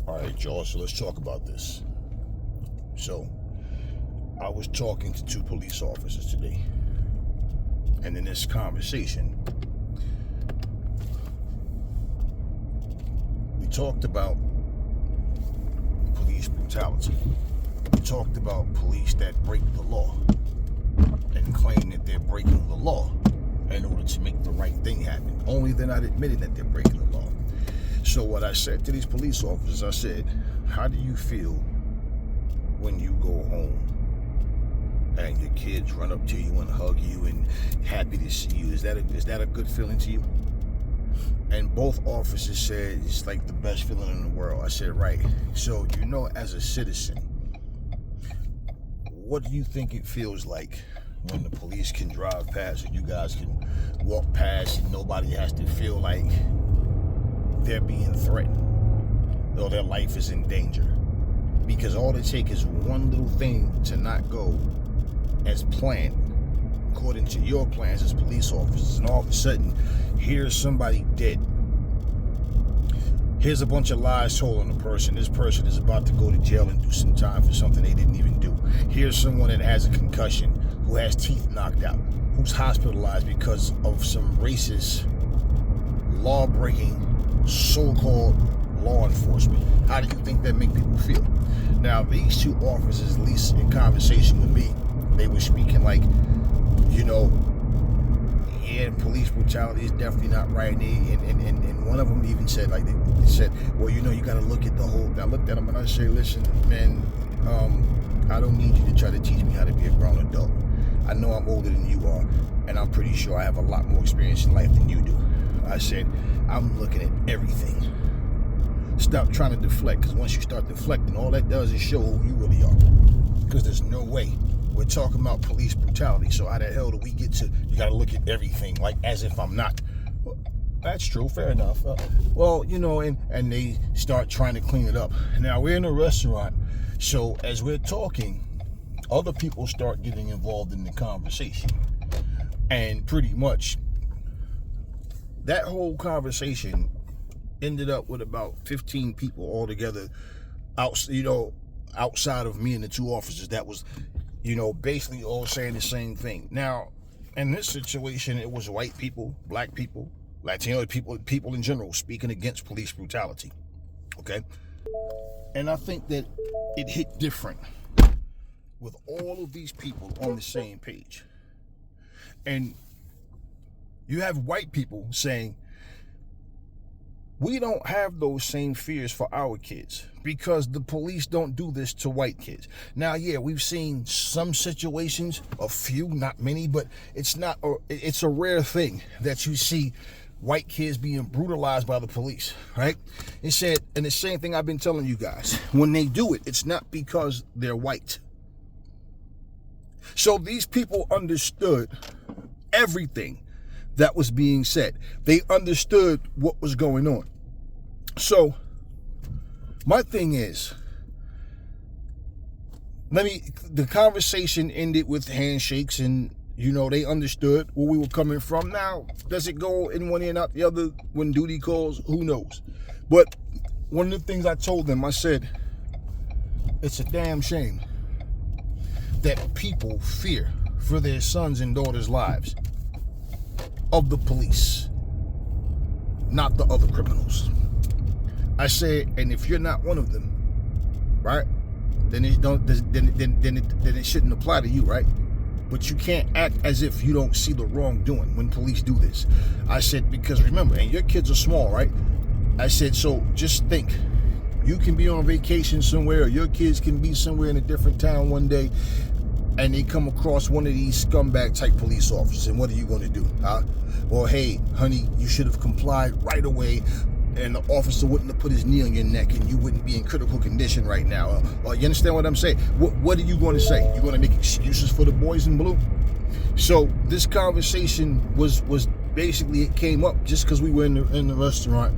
All right, y'all, so let's talk about this. So, I was talking to two police officers today, and in this conversation, we talked about police brutality. We talked about police that break the law and claim that they're breaking the law in order to make the right thing happen. Only they're not admitting that they're breaking the law. So what I said to these police officers, I said, how do you feel when you go home and your kids run up to you and hug you and happy to see you? Is that a good feeling to you? And both officers said it's like the best feeling in the world. I said, right. So, as a citizen, what do you think it feels like when the police can drive past and you guys can walk past and nobody has to feel like they're being threatened or their life is in danger? Because all it takes is one little thing to not go as planned, according to your plans as police officers, and all of a sudden, here's somebody dead. Here's a bunch of lies told on a person. This person is about to go to jail and do some time for something they didn't even do. Here's someone that has a concussion, who has teeth knocked out, who's hospitalized because of some racist, law-breaking, so-called law enforcement. How do you think that make people feel? Now, these two officers, at least in conversation with me, they were speaking like, yeah, police brutality is definitely not right. And one of them even said, like, they said, well, you got to look at the whole. I looked at them and I said, listen, man, I don't need you to try to teach me how to be a grown adult. I know I'm older than you are, and I'm pretty sure I have a lot more experience in life than you do. I said, I'm looking at everything. Stop trying to deflect, because once you start deflecting, all that does is show who you really are. Because there's no way. We're talking about police brutality, so how the hell do we get to, you got to look at everything like as if I'm not? Well, that's true, fair enough. And they start trying to clean it up. Now, we're in a restaurant, so as we're talking, other people start getting involved in the conversation. And pretty much, that whole conversation ended up with about 15 people altogether, outside of me and the two officers. That was, basically all saying the same thing. Now, in this situation, it was white people, black people, Latino people in general speaking against police brutality. Okay? And I think that it hit different with all of these people on the same page. And you have white people saying, we don't have those same fears for our kids because the police don't do this to white kids. Now, yeah, we've seen some situations, a few, not many, but it's a rare thing that you see white kids being brutalized by the police, right? It said, and the same thing I've been telling you guys, when they do it, it's not because they're white. So these people understood everything that was being said. They understood what was going on. So my thing is, the conversation ended with handshakes and, they understood where we were coming from. Now, does it go in one ear and out the other when duty calls? Who knows? But one of the things I told them, I said, it's a damn shame that people fear for their sons and daughters' lives of the police, not the other criminals. I said, and if you're not one of them, right, then it shouldn't apply to you, right? But you can't act as if you don't see the wrongdoing when police do this. I said, because remember, and your kids are small, right? I said, so just think, you can be on vacation somewhere, or your kids can be somewhere in a different town one day, and they come across one of these scumbag type police officers, and what are you going to do? Well, hey, honey, you should have complied right away, and the officer wouldn't have put his knee on your neck, and you wouldn't be in critical condition right now. You understand what I'm saying? What are you going to say? You're going to make excuses for the boys in blue? So this conversation was basically, it came up just because we were in the restaurant,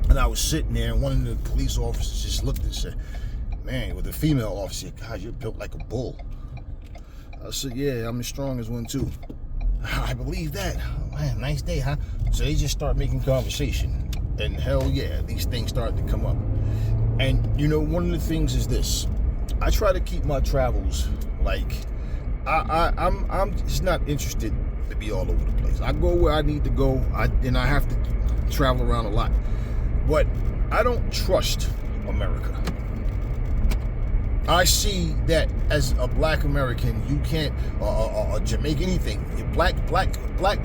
and I was sitting there, and one of the police officers just looked and said, man, with the female officer, God, you're built like a bull. I said, yeah, I'm as strong as one too. I believe that. Oh, man, nice day, huh? So they just start making conversation. And hell yeah, these things started to come up. And, you know, one of the things is this. I try to keep my travels, like, I'm just not interested to be all over the place. I go where I need to go, and I have to travel around a lot. But I don't trust America. I see that as a black American, you can't, Jamaican, anything, black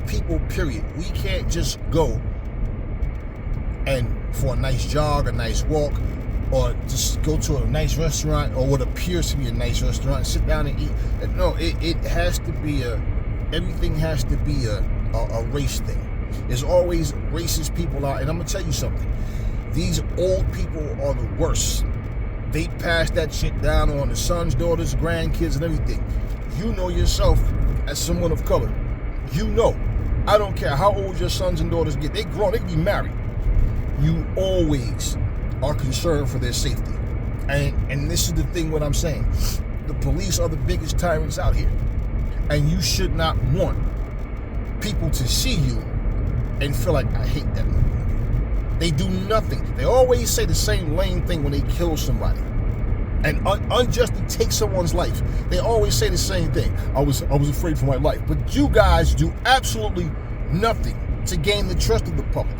people, period. We can't just go and for a nice jog, a nice walk, or just go to a nice restaurant, or what appears to be a nice restaurant, and sit down and eat. No, it has to be everything has to be a race thing. There's always racist people out, and I'm gonna tell you something. These old people are the worst. They pass that shit down on the sons, daughters, grandkids, and everything. You know yourself as someone of color. You know. I don't care how old your sons and daughters get. They grown. They can be married. You always are concerned for their safety. And this is the thing, what I'm saying. The police are the biggest tyrants out here. And you should not want people to see you and feel like, I hate them. They do nothing. They always say the same lame thing when they kill somebody and unjustly take someone's life. They always say the same thing. I was afraid for my life. But you guys do absolutely nothing to gain the trust of the public.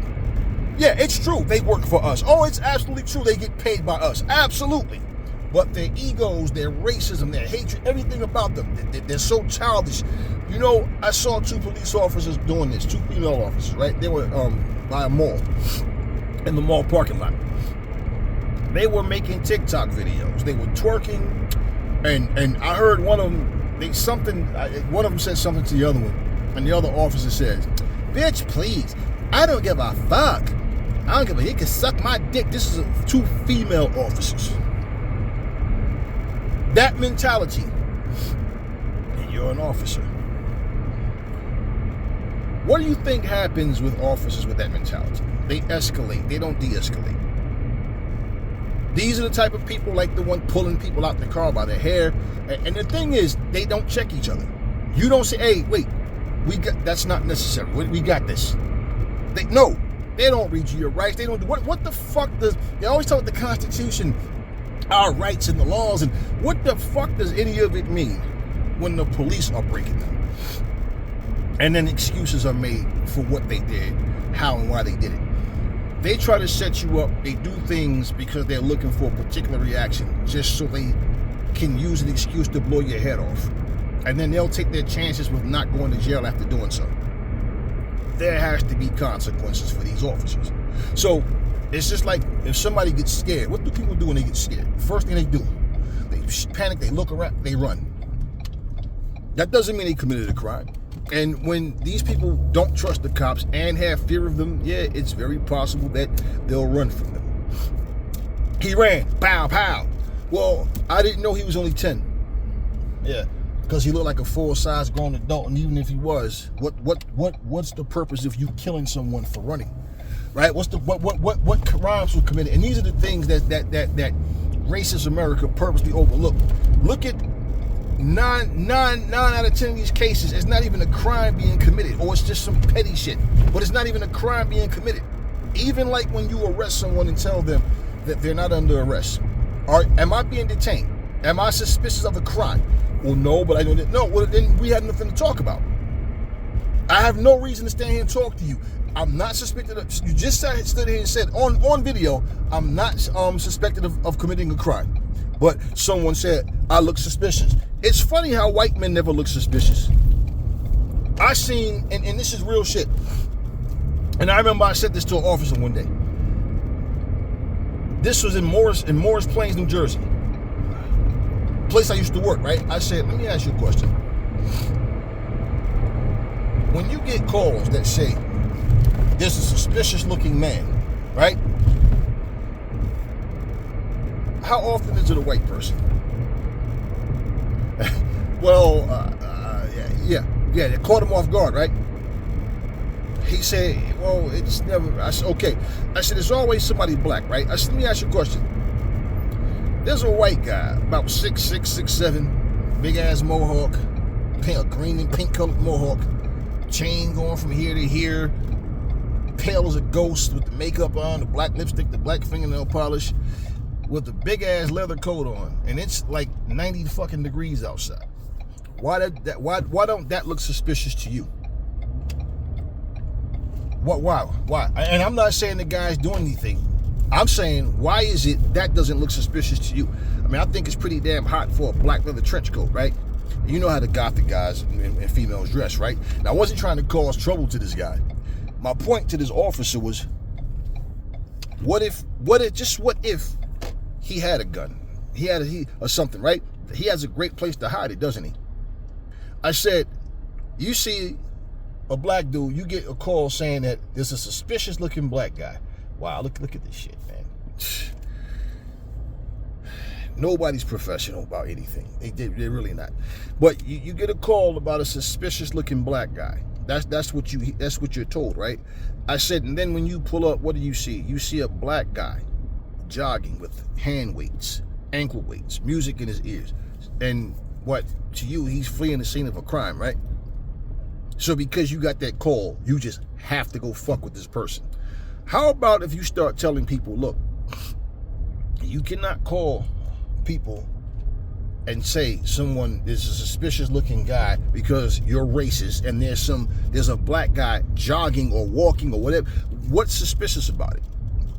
Yeah, it's true. They work for us. Oh, it's absolutely true. They get paid by us. Absolutely. But their egos, their racism, their hatred, everything about them, they're so childish. You know, I saw 2 police officers doing this, 2 female officers, right? They were by a mall, in the mall parking lot. They were making TikTok videos. They were twerking, and I heard one of them, one of them said something to the other one, and the other officer says, "Bitch, please, I don't give a fuck. I don't give a, he can suck my dick." This is 2 female officers. That mentality, and you're an officer. What do you think happens with officers with that mentality? They escalate. They don't de-escalate. These are the type of people like the one pulling people out the car by their hair. And the thing is, they don't check each other. You don't say, "Hey, wait, that's not necessary. We got this." They don't read you your rights. They don't do what the fuck does? They always talk about the Constitution, our rights and the laws, and what the fuck does any of it mean when the police are breaking them? And then excuses are made for what they did, how and why they did it. They try to set you up. They do things because they're looking for a particular reaction, just so they can use an excuse to blow your head off. And then they'll take their chances with not going to jail after doing so. There has to be consequences for these officers. So it's just like if somebody gets scared, what do people do when they get scared? First thing they do, they panic, they look around, they run. That doesn't mean they committed a crime. And when these people don't trust the cops and have fear of them, yeah, it's very possible that they'll run from them. He ran, pow, pow. Well, I didn't know he was only 10. Yeah, because he looked like a full-size grown adult, and even if he was, what's the purpose of you killing someone for running, right? What crimes were committed? And these are the things that racist America purposely overlooked. Look at 9 out of 10 of these cases, it's not even a crime being committed, or it's just some petty shit, but it's not even a crime being committed. Even like when you arrest someone and tell them that they're not under arrest. Am I being detained? Am I suspicious of a crime? Well, no, but I don't. No, well, then we have nothing to talk about. I have no reason to stand here and talk to you. I'm not suspected of, you just stood here and said on video, I'm not suspected of committing a crime. But someone said, I look suspicious. It's funny how white men never look suspicious. I seen, and this is real shit. And I remember I said this to an officer one day. This was in Morris Plains, New Jersey. Place I used to work, right? I said, let me ask you a question. When you get calls that say, there's a suspicious looking man, right? How often is it a white person? Well, yeah, they caught him off guard, right? He said, well, it's never, I said, okay. I said, it's always somebody black, right? I said, let me ask you a question. There's a white guy, about 6'6", 6'7", big ass mohawk, green and pink colored mohawk, chain going from here to here, pale as a ghost with the makeup on, the black lipstick, the black fingernail polish. with a big ass leather coat on, and it's like 90 fucking degrees outside. Why don't that look suspicious to you? Why? And I'm not saying the guy's doing anything. I'm saying, why is it that doesn't look suspicious to you? I mean, I think it's pretty damn hot for a black leather trench coat, right? You know how the gothic guys and females dress, right? Now, I wasn't trying to cause trouble to this guy. My point to this officer was, what if he had a gun? Or something, right? He has a great place to hide it, doesn't he? I said, you see a black dude, you get a call saying that there's a suspicious looking black guy. Wow, look at this shit, man. Nobody's professional about anything. They're really not. But you get a call about a suspicious looking black guy. That's what you're told, right? I said, and then when you pull up, what do you see? You see a black guy jogging with hand weights, ankle weights, music in his ears. And what, to you, he's fleeing the scene of a crime, right? So because you got that call, you just have to go fuck with this person. How about if you start telling people, look, you cannot call people and say someone is a suspicious looking guy because you're racist and there's a black guy jogging or walking or whatever. What's suspicious about it?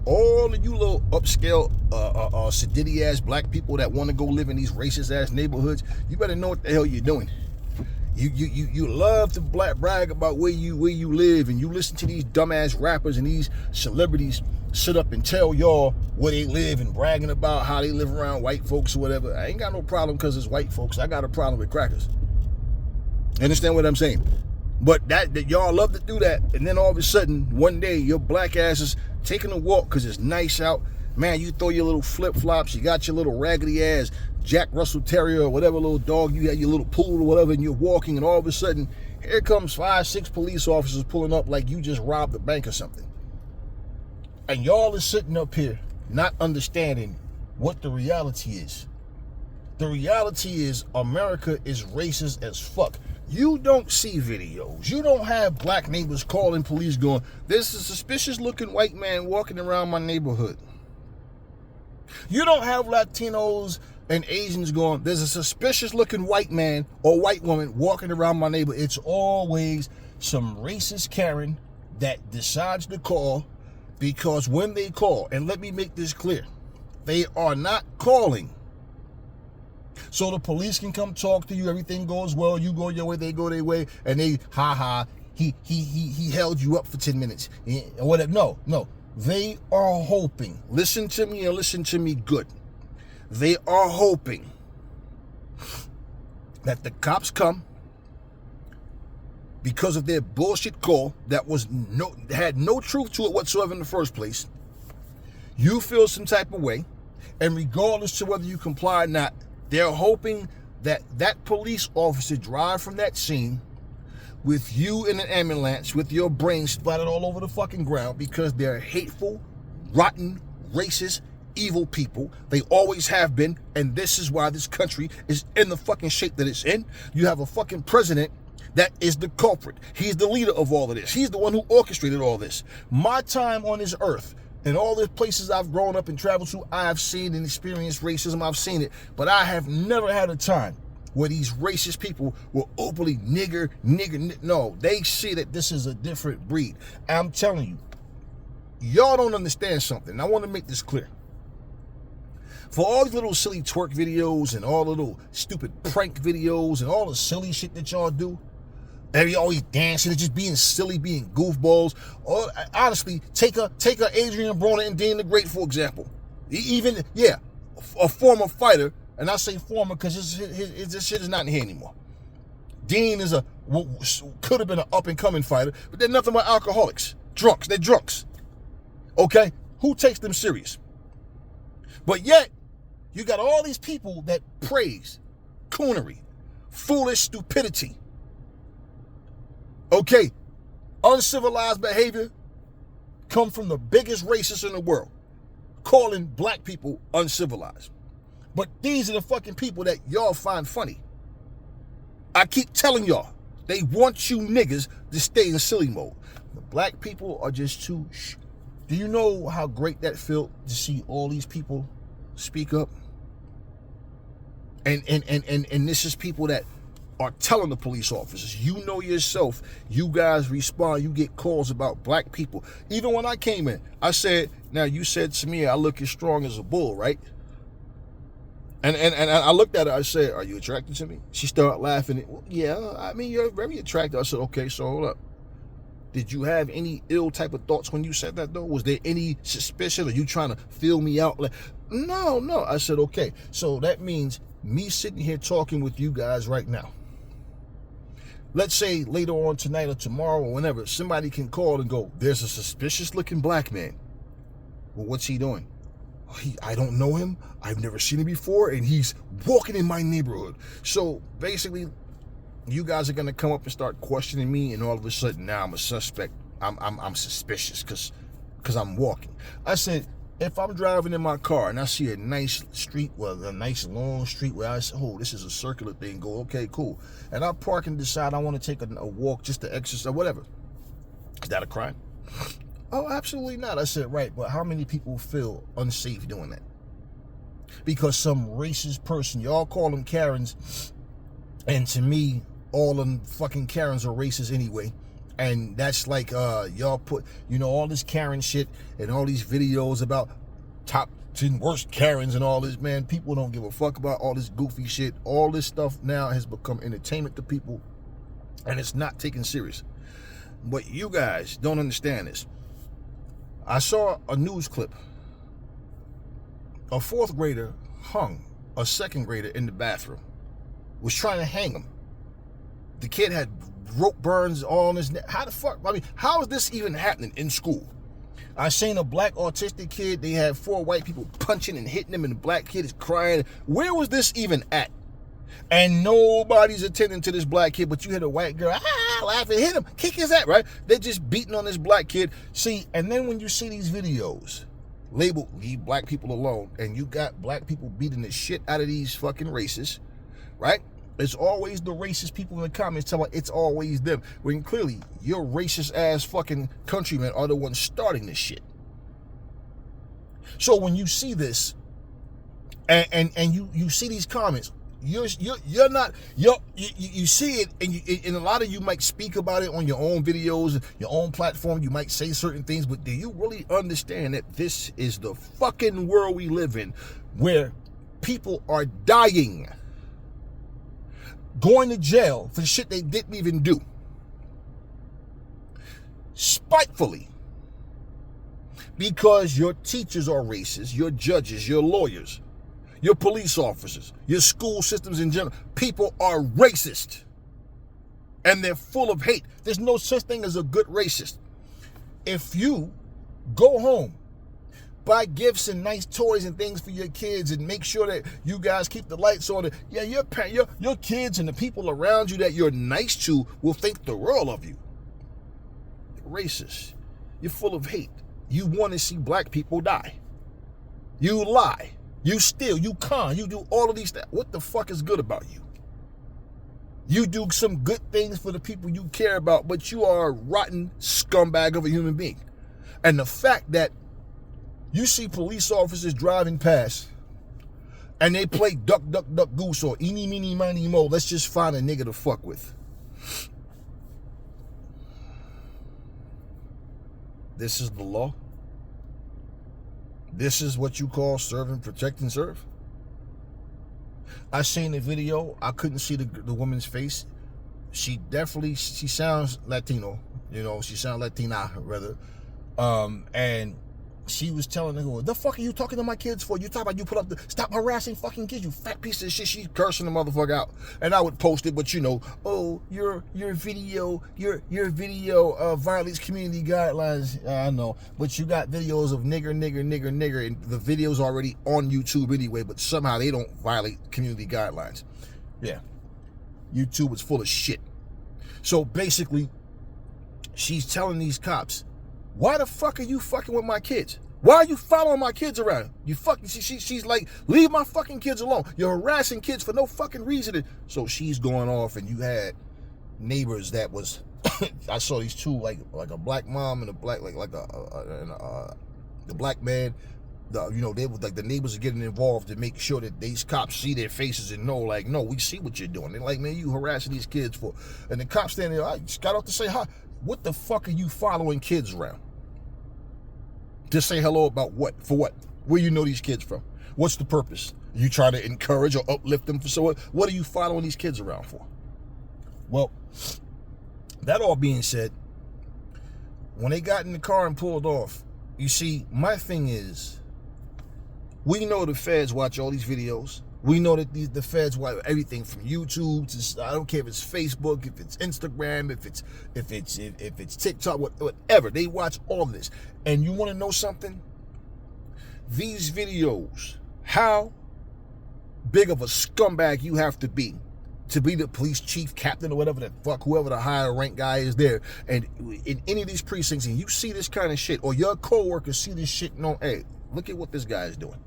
All of you little upscale sedity ass black people that want to go live in these racist ass neighborhoods, you better know what the hell you're doing. You love to brag about where you live, and you listen to these dumbass rappers and these celebrities sit up and tell y'all where they live and bragging about how they live around white folks or whatever. I ain't got no problem because it's white folks. I got a problem with crackers. Understand what I'm saying? But that y'all love to do that, and then all of a sudden, one day, your black ass is taking a walk because it's nice out. Man, you throw your little flip-flops, you got your little raggedy ass Jack Russell Terrier or whatever little dog you had, your little poodle or whatever, and you're walking, and all of a sudden, here comes 5, 6 police officers pulling up like you just robbed a bank or something. And y'all is sitting up here not understanding what the reality is. The reality is America is racist as fuck. You don't see videos. You don't have black neighbors calling police going, there's a suspicious looking white man walking around my neighborhood. You don't have Latinos and Asians going, there's a suspicious looking white man or white woman walking around my neighborhood. It's always some racist Karen that decides to call, because when they call, and let me make this clear, they are not calling so the police can come talk to you, everything goes well, you go your way, they go their way, and they, he held you up for 10 minutes, or whatever. No. They are hoping, listen to me and listen to me good. They are hoping that the cops come because of their bullshit call that had no truth to it whatsoever in the first place. You feel some type of way, and regardless to whether you comply or not, they're hoping that that police officer drive from that scene with you in an ambulance with your brain splattered all over the fucking ground, because they're hateful, rotten, racist, evil people. They always have been, and this is why this country is in the fucking shape that it's in. You have a fucking president that is the culprit. He's the leader of all of this. He's the one who orchestrated all this. My time on this earth, and all the places I've grown up and traveled to, I have seen and experienced racism. I've seen it. But I have never had a time where these racist people were openly nigger. No, they see that this is a different breed. I'm telling you, y'all don't understand something. I want to make this clear. For all these little silly twerk videos and all the little stupid prank videos and all the silly shit that y'all do, and you always dancing and just being silly, being goofballs. Or honestly, take a Adrian Broner and Dean the Great, for example. Even, a former fighter, and I say former because this shit is not in here anymore. Dean could have been an up-and-coming fighter, but they're nothing but alcoholics. Drunks. They're drunks. Okay? Who takes them serious? But yet, you got all these people that praise coonery, foolish stupidity. Okay, uncivilized behavior come from the biggest racists in the world, calling black people uncivilized. But these are the fucking people that y'all find funny. I keep telling y'all, they want you niggas to stay in silly mode. The black people are just too Do you know how great that felt to see all these people speak up. And this is people that are telling the police officers, you know yourself, you guys respond, you get calls about black people. Even when I came in, I said, now you said to me, I look as strong as a bull, right? And I looked at her, I said, are you attracted to me? She started laughing. Well, yeah, I mean, you're very attractive. I said, okay, so hold up. Did you have any ill type of thoughts when you said that, though? Was there any suspicion? Are you trying to feel me out? Like, no. I said, okay. So that means me sitting here talking with you guys right now. Let's say later on tonight or tomorrow or whenever, somebody can call and go, there's a suspicious looking black man. Well, what's he doing? I don't know him. I've never seen him before, and he's walking in my neighborhood. So basically, you guys are gonna come up and start questioning me, and all of a sudden now I'm a suspect. I'm suspicious because I'm walking. I said, if I'm driving in my car and I see a nice street, well, a nice long street where I say, oh, this is a circular thing, go, okay, cool. And I park and decide I want to take a walk just to exercise, whatever. Is that a crime? Oh, absolutely not. I said, right, but how many people feel unsafe doing that? Because some racist person, y'all call them Karens, and to me, all them fucking Karens are racist anyway. And that's like, y'all put, all this Karen shit and all these videos about top 10 worst Karens and all this, man. People don't give a fuck about all this goofy shit. All this stuff now has become entertainment to people, and it's not taken serious. But you guys don't understand this. I saw a news clip. A 4th grader hung a 2nd grader in the bathroom. Was trying to hang him. The kid had rope burns all on his neck. How the fuck? I mean, how is this even happening in school? I seen a black autistic kid. They had 4 white people punching and hitting him, and the black kid is crying. Where was this even at? And nobody's attending to this black kid, but you hit a white girl, laughing, hit him, kick his ass, right? They're just beating on this black kid. See, and then when you see these videos labeled "Leave Black People Alone," and you got black people beating the shit out of these fucking racists, right? It's always the racist people in the comments telling it's always them, when clearly your racist ass fucking countrymen are the ones starting this shit. So when you see this, and you see these comments, you see it, and a lot of you might speak about it on your own videos, your own platform. You might say certain things, but do you really understand that this is the fucking world we live in, where people are dying, going to jail for shit they didn't even do, spitefully, because your teachers are racist, your judges, your lawyers, your police officers, your school systems in general. People are racist, and they're full of hate. There's no such thing as a good racist. If you go home, buy gifts and nice toys and things for your kids, and make sure that you guys keep the lights on. Yeah, your kids and the people around you that you're nice to will think the world of you. You're racist. You're full of hate. You want to see black people die. You lie. You steal. You con. You do all of these things. What the fuck is good about you? You do some good things for the people you care about, but you are a rotten scumbag of a human being. And the fact that you see police officers driving past and they play duck, duck, duck, goose, or eeny, meeny, miny, mo, let's just find a nigga to fuck with. This is the law. This is what you call serve and protect and serve. I seen the video. I couldn't see the woman's face. She sounds Latino. She sounds Latina, rather. And she was telling her, the fuck are you talking to my kids for? You talking about you put up stop harassing fucking kids, you fat piece of shit. She's cursing the motherfucker out. And I would post it, but oh, your video violates community guidelines. I know, but you got videos of nigger, and the video's already on YouTube anyway, but somehow they don't violate community guidelines. Yeah. YouTube is full of shit. So basically, she's telling these cops, why the fuck are you fucking with my kids? Why are you following my kids around? You fucking, she's like, leave my fucking kids alone. You're harassing kids for no fucking reason. So she's going off, and you had neighbors that was, I saw these two, like a black mom and a black, the black man They was like the neighbors are getting involved to make sure that these cops see their faces and know, like, no, we see what you're doing. They're like, man, you harassing these kids for, and the cops standing there, I just got off to say hi. What the fuck are you following kids around? To say hello about what? For what? Where you know these kids from? What's the purpose? You try to encourage or uplift them for so what are you following these kids around for? Well, that all being said, when they got in the car and pulled off, you see, my thing is, we know the feds watch all these videos. We know that the feds watch everything from YouTube to, I don't care if it's Facebook, if it's Instagram, if it's TikTok, whatever. They watch all of this. And you want to know something? These videos, how big of a scumbag you have to be the police chief, captain, or whatever the fuck, whoever the higher rank guy is there, and in any of these precincts, and you see this kind of shit, or your co-workers see this shit, no, hey, look at what this guy is doing.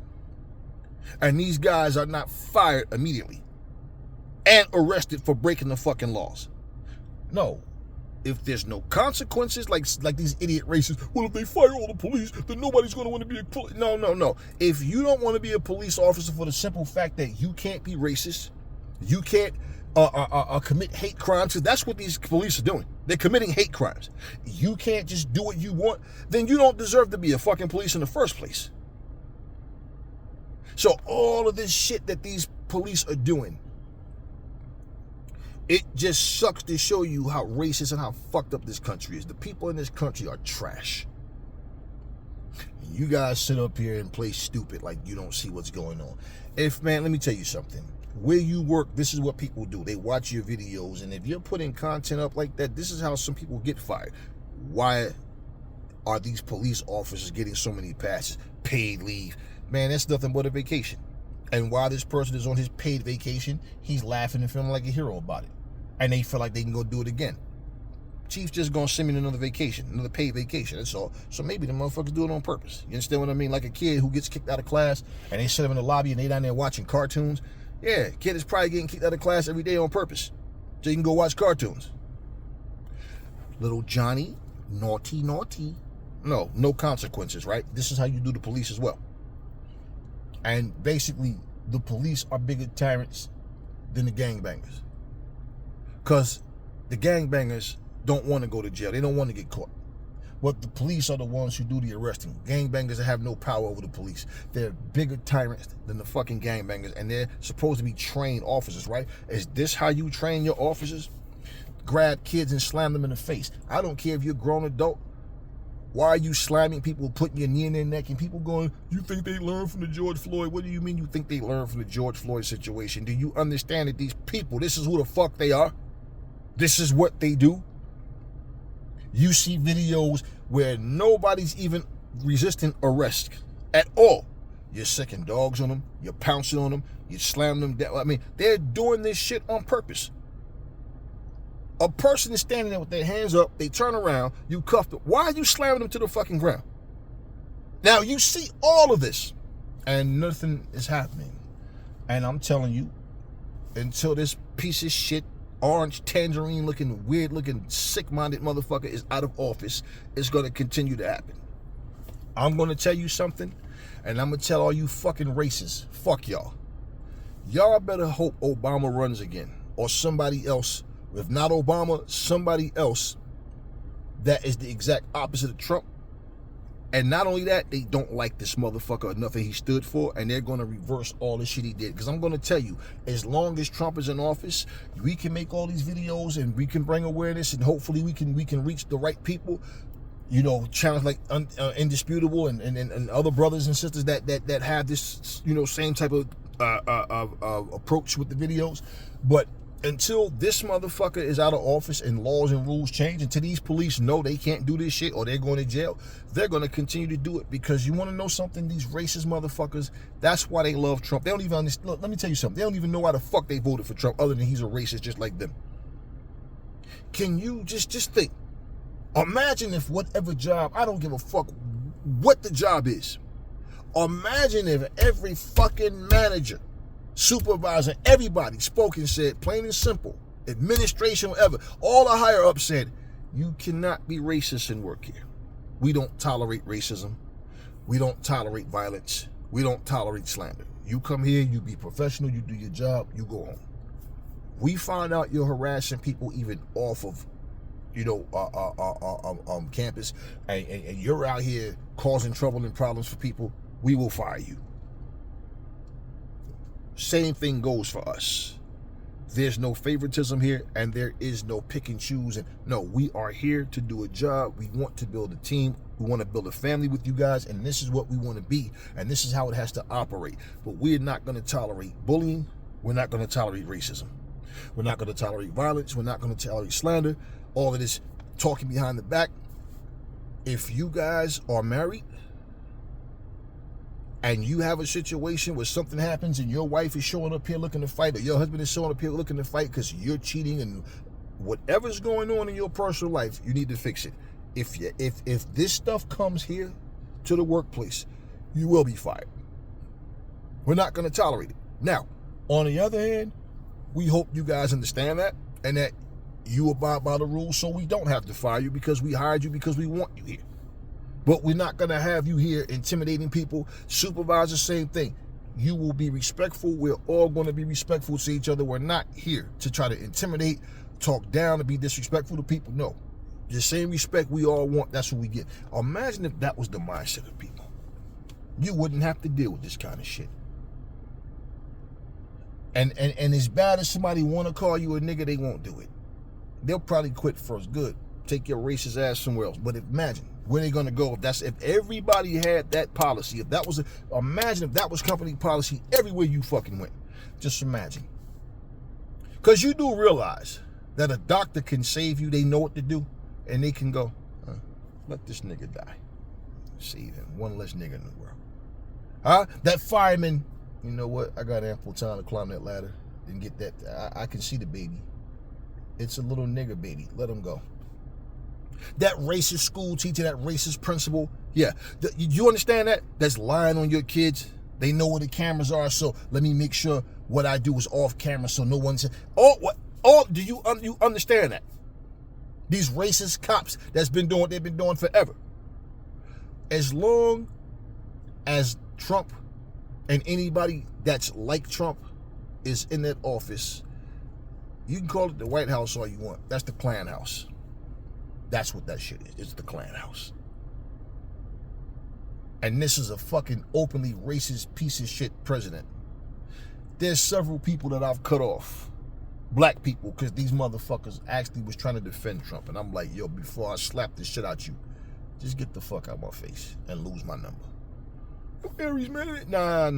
And these guys are not fired immediately and arrested for breaking the fucking laws. No. If there's no consequences, like these idiot racists, well, if they fire all the police, then nobody's going to want to be a police. No. If you don't want to be a police officer for the simple fact that you can't be racist, you can't commit hate crimes, because that's what these police are doing. They're committing hate crimes. You can't just do what you want, then you don't deserve to be a fucking police in the first place. So all of this shit that these police are doing, it just sucks to show you how racist and how fucked up this country is. The people in this country are trash. And you guys sit up here and play stupid like you don't see what's going on. Man, let me tell you something. Where you work, this is what people do. They watch your videos, and if you're putting content up like that, this is how some people get fired. Why are these police officers getting so many passes? Paid leave. Man, that's nothing but a vacation. And while this person is on his paid vacation, he's laughing and feeling like a hero about it. And they feel like they can go do it again. Chief's just gonna send me another vacation, another paid vacation, that's all. So maybe the motherfuckers do it on purpose. You understand what I mean? Like a kid who gets kicked out of class and they sit him in the lobby and they down there watching cartoons. Yeah, kid is probably getting kicked out of class every day on purpose, so you can go watch cartoons. Little Johnny, naughty. No consequences, right? This is how you do the police as well. And basically, the police are bigger tyrants than the gangbangers. Because the gangbangers don't want to go to jail. They don't want to get caught. But the police are the ones who do the arresting. Gangbangers have no power over the police. They're bigger tyrants than the fucking gangbangers. And they're supposed to be trained officers, right? Is this how you train your officers? Grab kids and slam them in the face. I don't care if you're a grown adult. Why are you slamming people, putting your knee in their neck, and people going, you think they learned from the George Floyd? What do you mean you think they learned from the George Floyd situation? Do you understand that these people, this is who the fuck they are? This is what they do? You see videos where nobody's even resisting arrest at all. You're sicking dogs on them, you're pouncing on them, you slam them down. I mean, they're doing this shit on purpose. A person is standing there with their hands up, they turn around, you cuff them. Why are you slamming them to the fucking ground? Now, you see all of this, and nothing is happening. And I'm telling you, until this piece of shit, orange, tangerine-looking, weird-looking, sick-minded motherfucker is out of office, it's going to continue to happen. I'm going to tell you something, and I'm going to tell all you fucking racists, fuck y'all. Y'all better hope Obama runs again, or somebody else. If not Obama, somebody else that is the exact opposite of Trump. And not only that, they don't like this motherfucker enough that he stood for, and they're going to reverse all the shit he did. Because I'm going to tell you, as long as Trump is in office, we can make all these videos and we can bring awareness, and hopefully we can reach the right people. You know, channels like Indisputable and other brothers and sisters that have this, you know, same type of approach with the videos. But until this motherfucker is out of office and laws and rules change, until these police know they can't do this shit or they're going to jail, they're going to continue to do it. Because you want to know something? These racist motherfuckers, that's why they love Trump. They don't even understand. Look, let me tell you something. They don't even know why the fuck they voted for Trump, other than he's a racist just like them. Can you just think? Imagine if whatever job, I don't give a fuck what the job is. Imagine if every fucking manager, supervisor, everybody spoke and said, plain and simple, administration, whatever, all the higher ups said, you cannot be racist and work here. We don't tolerate racism. We don't tolerate violence. We don't tolerate slander. You come here, you be professional, you do your job, you go home. We find out you're harassing people even off of, campus, and you're out here causing trouble and problems for people, we will fire you. Same thing goes for us. There's no favoritism here, and there is no pick and choose. And no, we are here to do a job. We want to build a team. We want to build a family with you guys, and this is what we want to be, and this is how it has to operate. But we're not going to tolerate bullying. We're not going to tolerate racism. We're not going to tolerate violence. We're not going to tolerate slander. All of this talking behind the back. If you guys are married and you have a situation where something happens and your wife is showing up here looking to fight, or your husband is showing up here looking to fight because you're cheating and whatever's going on in your personal life, you need to fix it. If this stuff comes here to the workplace, you will be fired. We're not going to tolerate it. Now, on the other hand, we hope you guys understand that, and that you abide by the rules so we don't have to fire you, because we hired you because we want you here. But we're not going to have you here intimidating people. Supervisors, same thing. You will be respectful. We're all going to be respectful to each other. We're not here to try to intimidate, talk down, and be disrespectful to people. No. The same respect we all want, that's what we get. Imagine if that was the mindset of people. You wouldn't have to deal with this kind of shit. And as bad as somebody want to call you a nigga, they won't do it. They'll probably quit first. Good. Take your racist ass somewhere else. But imagine where they're gonna go if everybody had that policy. Imagine if that was company policy everywhere you fucking went. Just imagine. Because you do realize that a doctor can save you. They know what to do, and they can go, let this nigga die. Save him. One less nigga in the world. That fireman, you know what? I got ample time to climb that ladder and get that. I can see the baby. It's a little nigga baby. Let him go. That racist school teacher, that racist principal, yeah. You understand that? That's lying on your kids. They know where the cameras are, so let me make sure what I do is off camera so no one says, do you understand that? These racist cops that's been doing what they've been doing forever. As long as Trump and anybody that's like Trump is in that office, you can call it the White House all you want. That's the Klan house. That's what that shit is. It's the Klan house. And this is a fucking openly racist piece of shit president. There's several people that I've cut off. Black people, because these motherfuckers actually was trying to defend Trump. And I'm like, yo, before I slap this shit out you, just get the fuck out my face and lose my number. Aries, man. Nah.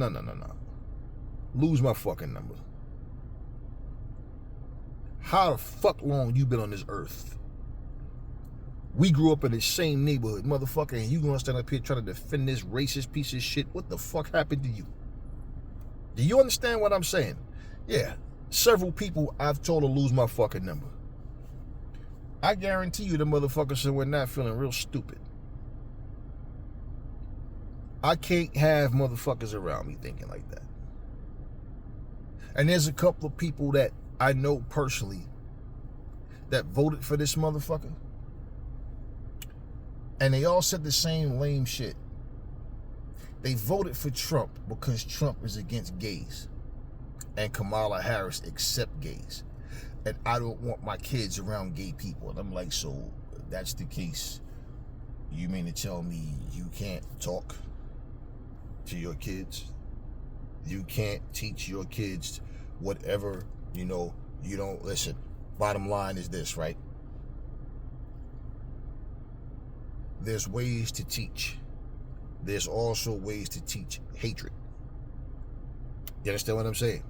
Lose my fucking number. How the fuck long you been on this earth? We grew up in the same neighborhood, motherfucker, and you gonna stand up here trying to defend this racist piece of shit? What the fuck happened to you? Do you understand what I'm saying? Yeah, several people I've told to lose my fucking number. I guarantee you the motherfucker said we're not feeling real stupid. I can't have motherfuckers around me thinking like that. And there's a couple of people that I know personally that voted for this motherfucker. And they all said the same lame shit. They voted for Trump because Trump is against gays. And Kamala Harris accept gays. And I don't want my kids around gay people. And I'm like, so if that's the case, you mean to tell me you can't talk to your kids? You can't teach your kids whatever, you don't listen. Bottom line is this, right? There's ways to teach. There's also ways to teach hatred. You understand what I'm saying?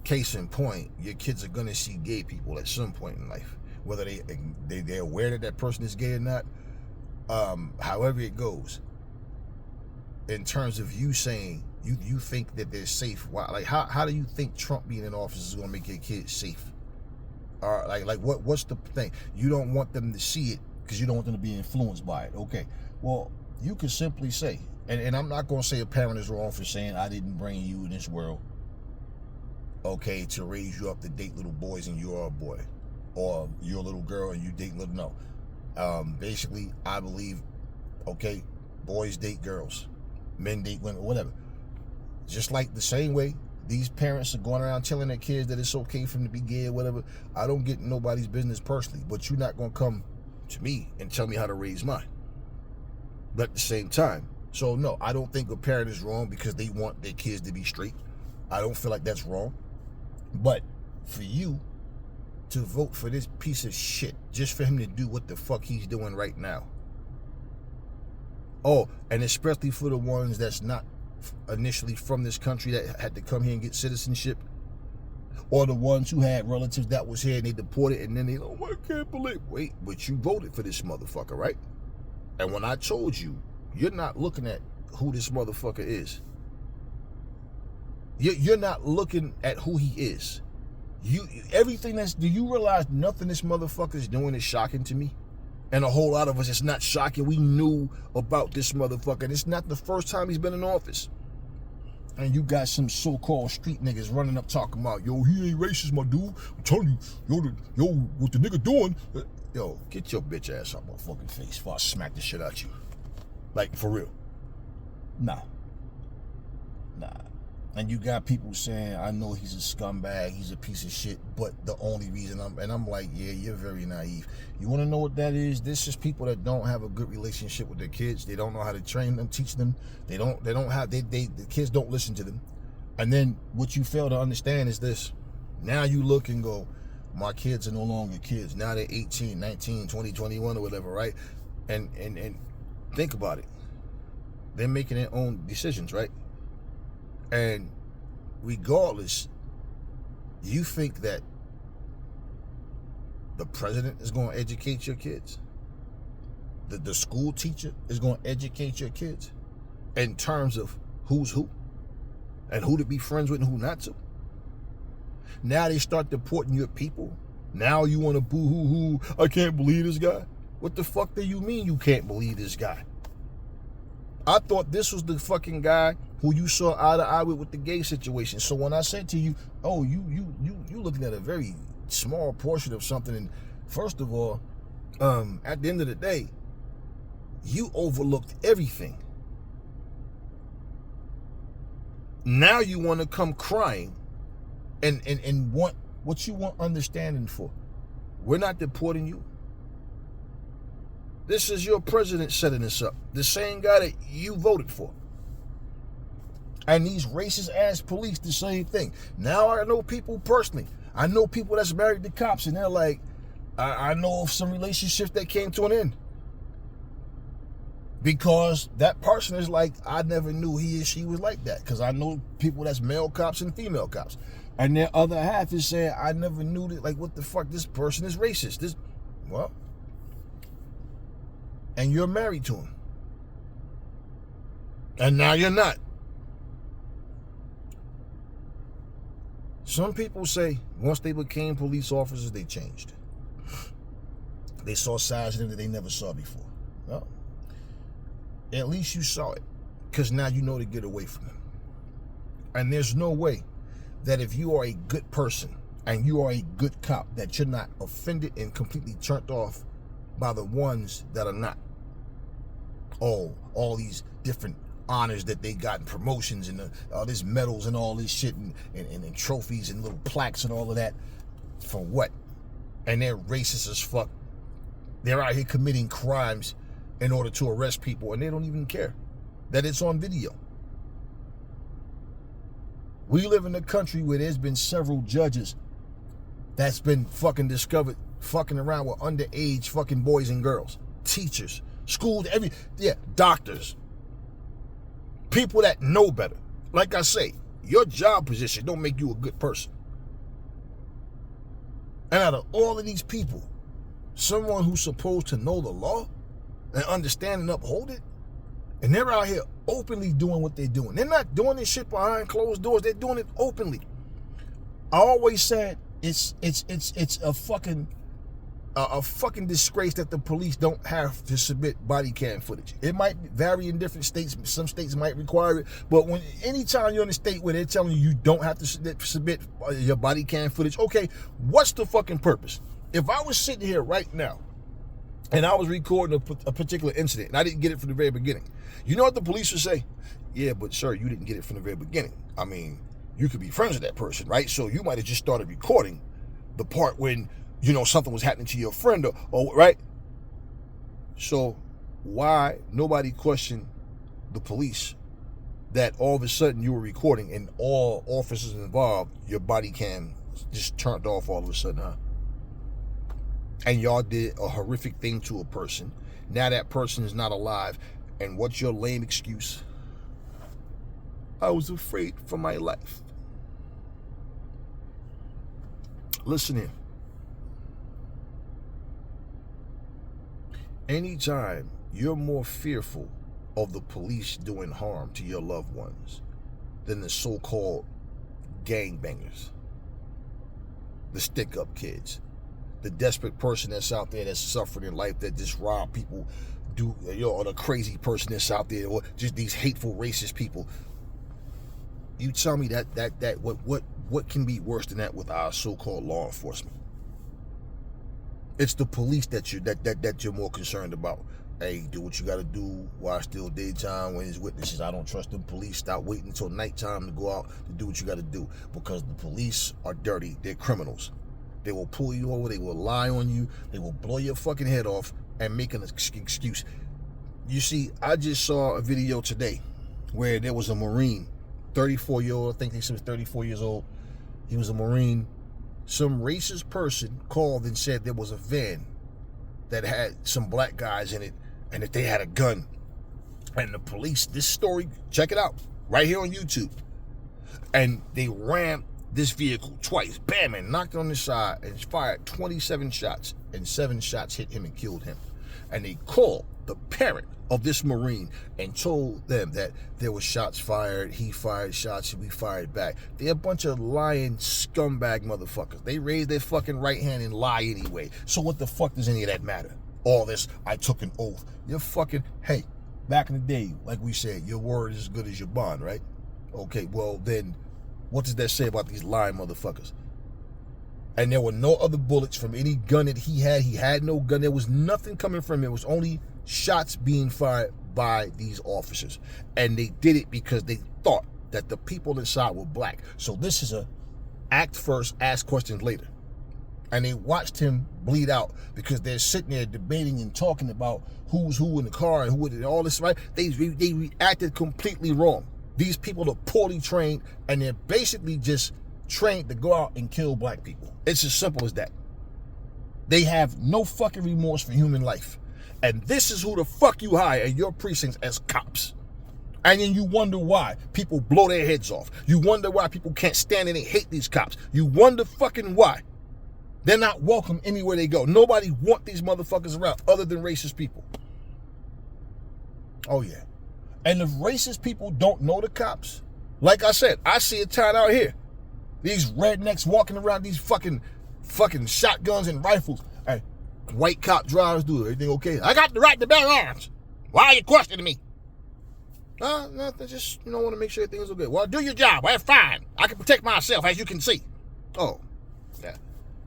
Case in point, your kids are gonna see gay people at some point in life, whether they're aware that person is gay or not. However it goes, in terms of you saying you think that they're safe, why? Like how do you think Trump being in office is gonna make your kids safe? Or what's the thing? You don't want them to see it because you don't want them to be influenced by it. Okay, well, you could simply say, and I'm not gonna say a parent is wrong for saying I didn't bring you in this world, okay, to raise you up to date little boys and you're a boy, or you're a little girl and you date little, no. Basically, I believe Okay? Boys date girls. Men date women, whatever. Just like the same way these parents are going around telling their kids that it's okay for them to be gay or whatever. I don't get nobody's business personally, but you're not going to come to me and tell me how to raise mine. But at the same time, so no, I don't think a parent is wrong because they want their kids to be straight. I don't feel like that's wrong. But for you to vote for this piece of shit just for him to do what the fuck he's doing right now. Oh, and especially for the ones that's not initially from this country that had to come here and get citizenship, or the ones who had relatives that was here and they deported and then they, oh, I can't believe. Wait, but you voted for this motherfucker, right? And when I told you, you're not looking at who this motherfucker is. You're not looking at who he is. Everything do you realize nothing this motherfucker is doing is shocking to me? And a whole lot of us, it's not shocking. We knew about this motherfucker. And it's not the first time he's been in office. And you got some so-called street niggas running up talking about, yo, he ain't racist, my dude. I'm telling you, yo, what the nigga doing? Yo, get your bitch ass out my fucking face before I smack the shit out you. Like, for real. Nah. And you got people saying, I know he's a scumbag, he's a piece of shit, but the only reason I'm like, yeah, you're very naive. You want to know what that is? This is people that don't have a good relationship with their kids. They don't know how to train them, teach them. The kids don't listen to them. And then what you fail to understand is this. Now you look and go, my kids are no longer kids. Now they're 18, 19, 20, 21 or whatever, right? And think about it. They're making their own decisions, right? And regardless, you think that the president is going to educate your kids? The school teacher is going to educate your kids in terms of who's who and who to be friends with and who not to? Now they start deporting your people. Now you want to boo-hoo-hoo, I can't believe this guy. What the fuck do you mean you can't believe this guy? I thought this was the fucking guy who you saw eye to eye with the gay situation. So when I said to you, oh, you looking at a very small portion of something, and first of all, at the end of the day, you overlooked everything. Now you want to come crying and want what you want understanding for. We're not deporting you. This is your president setting this up. The same guy that you voted for. And these racist ass police, the same thing. Now I know people personally. I know people that's married to cops, and they're like, I know of some relationships that came to an end. Because that person is like, I never knew he or she was like that. Because I know people that's male cops and female cops. And their other half is saying, I never knew that, like, what the fuck, this person is racist. Well, and you're married to him. And now you're not. Some people say once they became police officers, they changed. They saw sides in them that they never saw before. Well, at least you saw it, because now you know to get away from him. And there's no way that if you are a good person and you are a good cop, that you're not offended and completely turned off by the ones that are not. Oh, all these different honors that they got and promotions and all these medals and all this shit and trophies and little plaques and all of that. For what? And they're racist as fuck. They're out here committing crimes in order to arrest people, and they don't even care that it's on video. We live in a country where there's been several judges that's been fucking discovered fucking around with underage fucking boys and girls, teachers, schools, doctors, people that know better. Like I say, your job position don't make you a good person. And out of all of these people, someone who's supposed to know the law and understand and uphold it, and they're out here openly doing what they're doing. They're not doing this shit behind closed doors. They're doing it openly. I always said it's a fucking disgrace that the police don't have to submit body cam footage. It might vary in different states. Some states might require it, but anytime you're in a state where they're telling you don't have to submit your body cam footage, okay, what's the fucking purpose? If I was sitting here right now and I was recording a particular incident, and I didn't get it from the very beginning. You know what the police would say? Yeah, but sir, you didn't get it from the very beginning. I mean, you could be friends with that person, right? So you might have just started recording the part when, something was happening to your friend, or right? So why nobody questioned the police that all of a sudden you were recording and all officers involved, your body cam just turned off all of a sudden, huh? And y'all did a horrific thing to a person. Now that person is not alive. And what's your lame excuse? I was afraid for my life. Listen in. Anytime you're more fearful of the police doing harm to your loved ones than the so-called gangbangers, the stick-up kids, the desperate person that's out there that's suffering in life, that just rob people, or the crazy person that's out there, or just these hateful racist people. You tell me that what can be worse than that with our so-called law enforcement? It's the police that you're more concerned about. Hey, do what you gotta do while it's still daytime when there's witnesses. I don't trust them police. Stop waiting until nighttime to go out to do what you gotta do, because the police are dirty. They're criminals. They will pull you over. They will lie on you. They will blow your fucking head off and make an excuse. You see, I just saw a video today where there was a Marine, 34-year-old. I think they said he was 34 years old. He was a Marine. Some racist person called and said there was a van that had some black guys in it and that they had a gun. And the police, this story, check it out, right here on YouTube. And they rammed this vehicle twice, bam, and knocked it on the side and fired 27 shots, and 7 shots hit him and killed him. And they called the parent of this Marine and told them that there was shots fired, he fired shots, and we fired back. They're a bunch of lying scumbag motherfuckers. They raise their fucking right hand and lie anyway. So what the fuck does any of that matter? All this, I took an oath. You're fucking, hey, back in the day, like we said, your word is as good as your bond, right? Okay, well then, what does that say about these lying motherfuckers? And there were no other bullets from any gun that he had. He had no gun. There was nothing coming from him. It was only shots being fired by these officers. And they did it because they thought that the people inside were black. So this is a act first, ask questions later. And they watched him bleed out because they're sitting there debating and talking about who's who in the car and who did all this, right? They reacted completely wrong. These people are poorly trained, and they're basically just trained to go out and kill black people. It's as simple as that. They have no fucking remorse for human life. And this is who the fuck you hire in your precincts as cops. And then you wonder why people blow their heads off. You wonder why people can't stand it and hate these cops. You wonder fucking why. They're not welcome anywhere they go. Nobody want these motherfuckers around other than racist people. Oh yeah. And if racist people don't know the cops, like I said, I see a town out here. These rednecks walking around these fucking shotguns and rifles. Hey, white cop drivers do everything okay? I got the right to bear arms. Why are you questioning me? Nothing. Just want to make sure everything's okay. Well, do your job. Well, fine. I can protect myself, as you can see. Oh, yeah.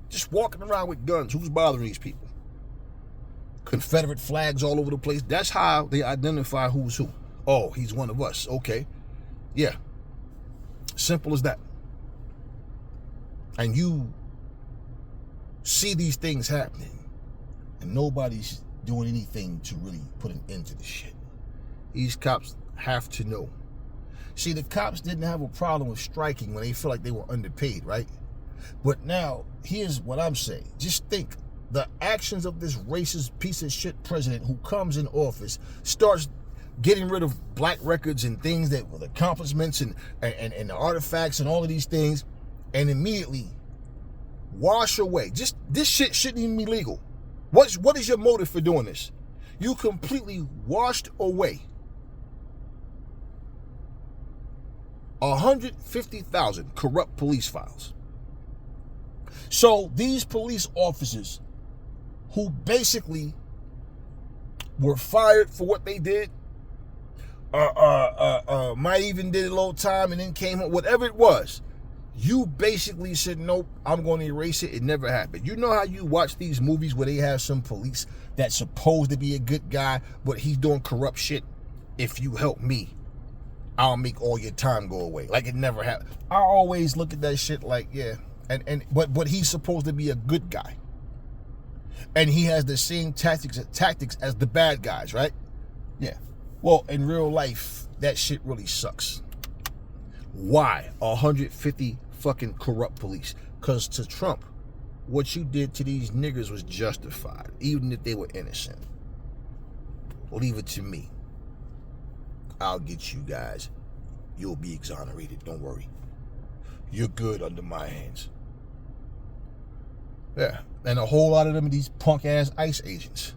Just walking around with guns. Who's bothering these people? Confederate flags all over the place. That's how they identify who's who. Oh, he's one of us. Okay. Yeah. Simple as that. And you see these things happening, and nobody's doing anything to really put an end to this shit. These cops have to know. See, the cops didn't have a problem with striking when they feel like they were underpaid, right? But now, here's what I'm saying. Just think, the actions of this racist piece of shit president who comes in office, starts getting rid of black records and things that were accomplishments and the artifacts and all of these things, and immediately wash away. Just this shit shouldn't even be legal. What is your motive for doing this? You completely washed away 150,000 corrupt police files. So these police officers who basically were fired for what they did, might even did a little time and then came home, whatever it was, You basically said, nope, I'm going to erase it. It never happened. You know how you watch these movies where they have some police that's supposed to be a good guy, but he's doing corrupt shit? If you help me, I'll make all your time go away. Like it never happened. I always look at that shit like, yeah. But he's supposed to be a good guy. And he has the same tactics as the bad guys, right? Yeah. Well, in real life, that shit really sucks. Why 150 fucking corrupt police? Because to Trump, what you did to these niggers was justified, even if they were innocent. Leave it to me. I'll get you guys. You'll be exonerated. Don't worry. You're good under my hands. Yeah. And a whole lot of them are these punk-ass ICE agents.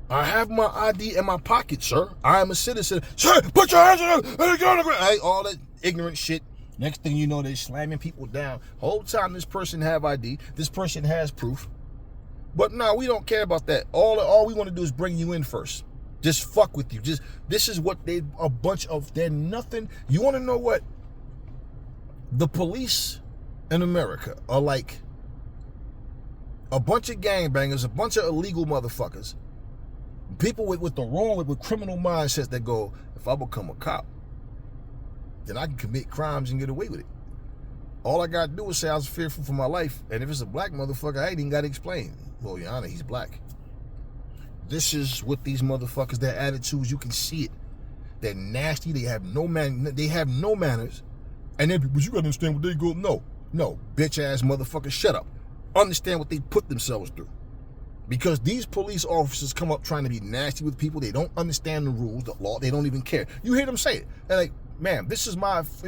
I have my ID in my pocket, sir. I am a citizen. Sir, put your hands on the ground. All that ignorant shit. Next thing you know, they're slamming people down. Whole time this person have ID. This person has proof. But no, we don't care about that. All we want to do is bring you in first. Just fuck with you. This is what they're nothing. You want to know what? The police in America are like a bunch of gangbangers, a bunch of illegal motherfuckers. People with criminal mindsets that go, if I become a cop, then I can commit crimes and get away with it. All I got to do is say I was fearful for my life. And if it's a black motherfucker, I ain't even got to explain. Well, Your Honor, he's black. This is what these motherfuckers, their attitudes, you can see it. They're nasty. They have no manners. And then, but you got to understand what they go, no, bitch ass motherfuckers, shut up. Understand what they put themselves through. Because these police officers come up trying to be nasty with people. They don't understand the rules, the law. They don't even care. You hear them say it. They're like, ma'am, this is my First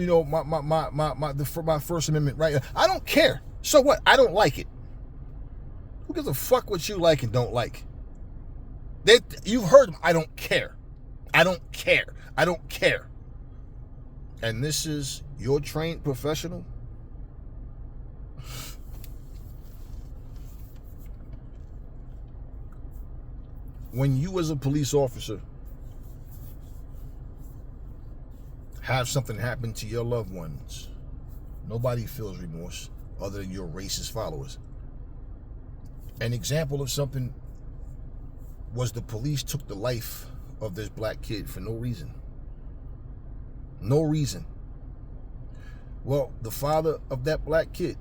Amendment right. I don't care. So what? I don't like it. Who gives a fuck what you like and don't like? You've heard them. I don't care. I don't care. I don't care. And this is your trained professional? When you as a police officer have something happen to your loved ones, nobody feels remorse other than your racist followers. An example of something was the police took the life of this black kid for no reason. No reason. Well, the father of that black kid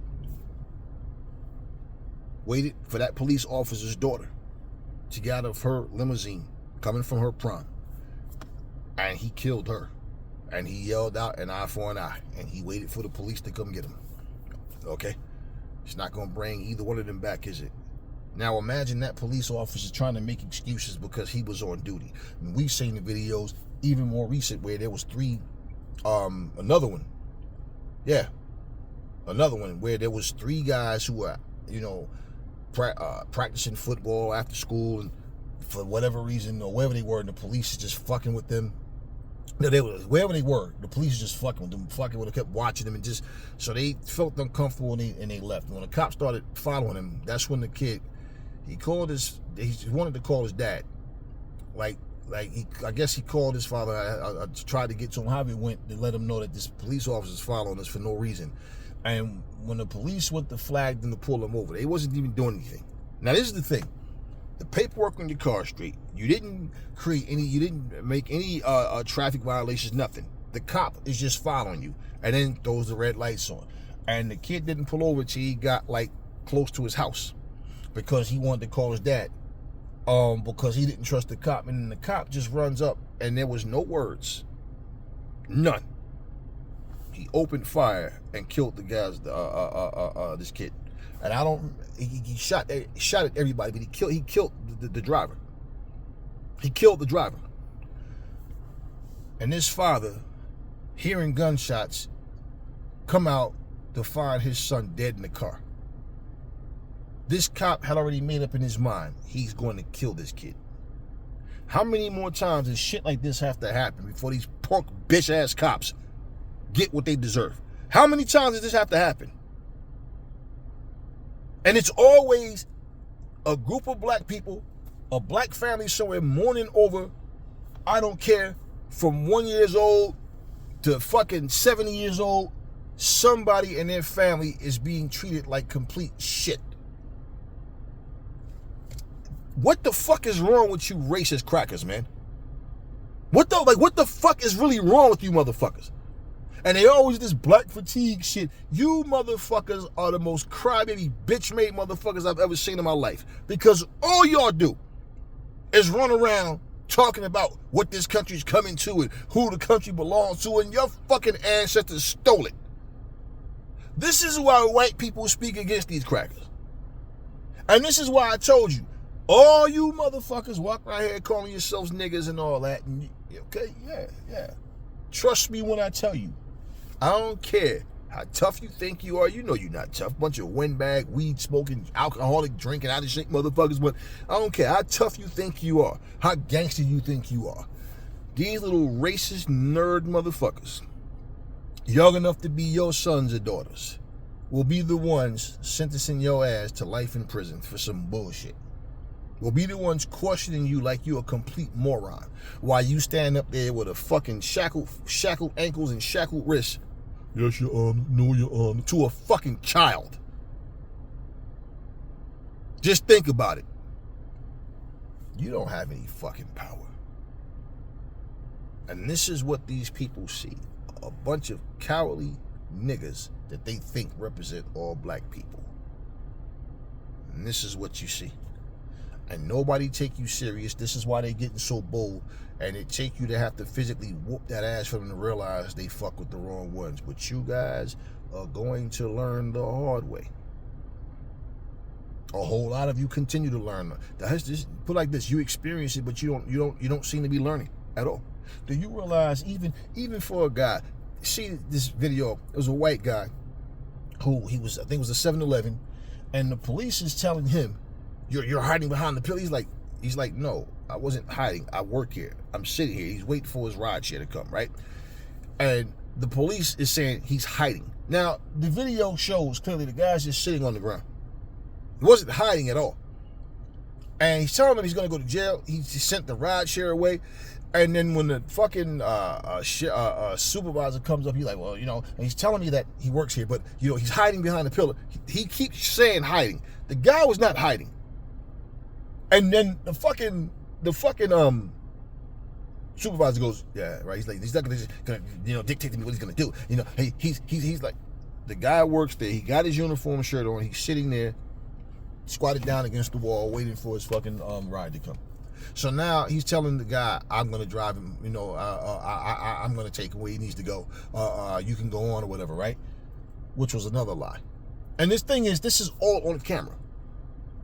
waited for that police officer's daughter to get out of her limousine coming from her prom, and he killed her, and he yelled out an eye for an eye, and he waited for the police to come get him. Okay, it's not gonna bring either one of them back, is it? Now imagine that police officer trying to make excuses because he was on duty. And we've seen the videos even more recent where there was another one where there was 3 guys who were practicing football after school, and for whatever reason or wherever they were, and the police is just fucking with them. Wherever they were, the police is just fucking with them, would have kept watching them, and just so they felt uncomfortable and they left. When the cops started following him, that's when the kid he wanted to call his dad, I guess he called his father. I tried to get to him how it went to let him know that this police officer's following us for no reason. And when the police went to flag them to pull him over, they wasn't even doing anything. Now this is the thing: the paperwork on your car straight. You didn't make any traffic violations, nothing. The cop is just following you, and then throws the red lights on. And the kid didn't pull over till he got close to his house, because he wanted to call his dad. Because he didn't trust the cop, and then the cop just runs up, and there was no words, none. He opened fire and killed the guys, this kid, and he shot at everybody, but he killed the driver. He killed the driver, and this father, hearing gunshots, come out to find his son dead in the car. This cop had already made up in his mind, he's going to kill this kid. How many more times does shit like this have to happen before these punk bitch ass cops get what they deserve? How many times does this have to happen? And it's always a group of black people, a black family somewhere mourning over, I don't care, from 1 year old to fucking 70 years old, somebody in their family is being treated like complete shit. What the fuck is wrong with you racist crackers, man? What the fuck is really wrong with you motherfuckers? And they always this black fatigue shit. You motherfuckers are the most crybaby bitch-made motherfuckers I've ever seen in my life. Because all y'all do is run around talking about what this country's coming to and who the country belongs to, and your fucking ancestors stole it. This is why white people speak against these crackers. And this is why I told you, all you motherfuckers walk right here calling yourselves niggas and all that. And okay, yeah. Trust me when I tell you, I don't care how tough you think you are. You know you're not tough. Bunch of windbag, weed smoking, alcoholic drinking, out of shape motherfuckers. But I don't care how tough you think you are, how gangster you think you are. These little racist nerd motherfuckers, young enough to be your sons or daughters, will be the ones sentencing your ass to life in prison for some bullshit. Will be the ones questioning you like you're a complete moron while you stand up there with a fucking shackled ankles and shackled wrists. Yes, Your Honor. No, Your Honor. To a fucking child. Just think about it. You don't have any fucking power. And this is what these people see. A bunch of cowardly niggas that they think represent all black people. And this is what you see. And nobody take you serious. This is why they getting so bold. And it take you to have to physically whoop that ass for them to realize they fuck with the wrong ones. But you guys are going to learn the hard way. A whole lot of you continue to learn. Just put like this: you experience it, but you don't seem to be learning at all. Do you realize even for a guy? See this video? It was a white guy who I think it was a 7-Eleven, and the police is telling him, You're hiding behind the pillar. He's like, no, I wasn't hiding. I work here. I'm sitting here. He's waiting for his ride share to come, right? And the police is saying he's hiding. Now, the video shows clearly the guy's just sitting on the ground. He wasn't hiding at all. And he's telling him he's going to go to jail. He sent the ride share away. And then when the fucking supervisor comes up, he's like, well, and he's telling me that he works here, but, he's hiding behind the pillar. He keeps saying hiding. The guy was not hiding. And then the fucking supervisor goes, yeah, right. He's not gonna dictate to me what he's gonna do. He's like, the guy works there. He got his uniform shirt on. He's sitting there, squatted down against the wall, waiting for his fucking ride to come. So now he's telling the guy, I'm gonna drive him. I'm gonna take him where he needs to go. You can go on or whatever, right? Which was another lie. And this is all on camera.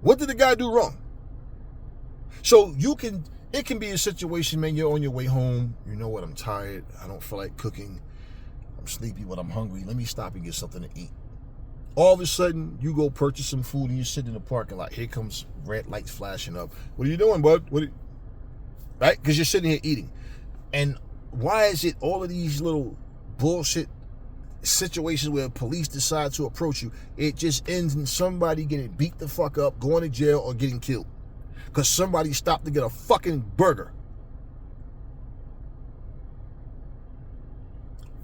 What did the guy do wrong? So it can be a situation, man, you're on your way home. You know what, I'm tired. I don't feel like cooking. I'm sleepy, but I'm hungry. Let me stop and get something to eat. All of a sudden, you go purchase some food and you're sitting in the parking lot. Here comes red lights flashing up. What are you doing, bud? Right? Because you're sitting here eating. And why is it all of these little bullshit situations where police decide to approach you, it just ends in somebody getting beat the fuck up, going to jail, or getting killed? Because somebody stopped to get a fucking burger.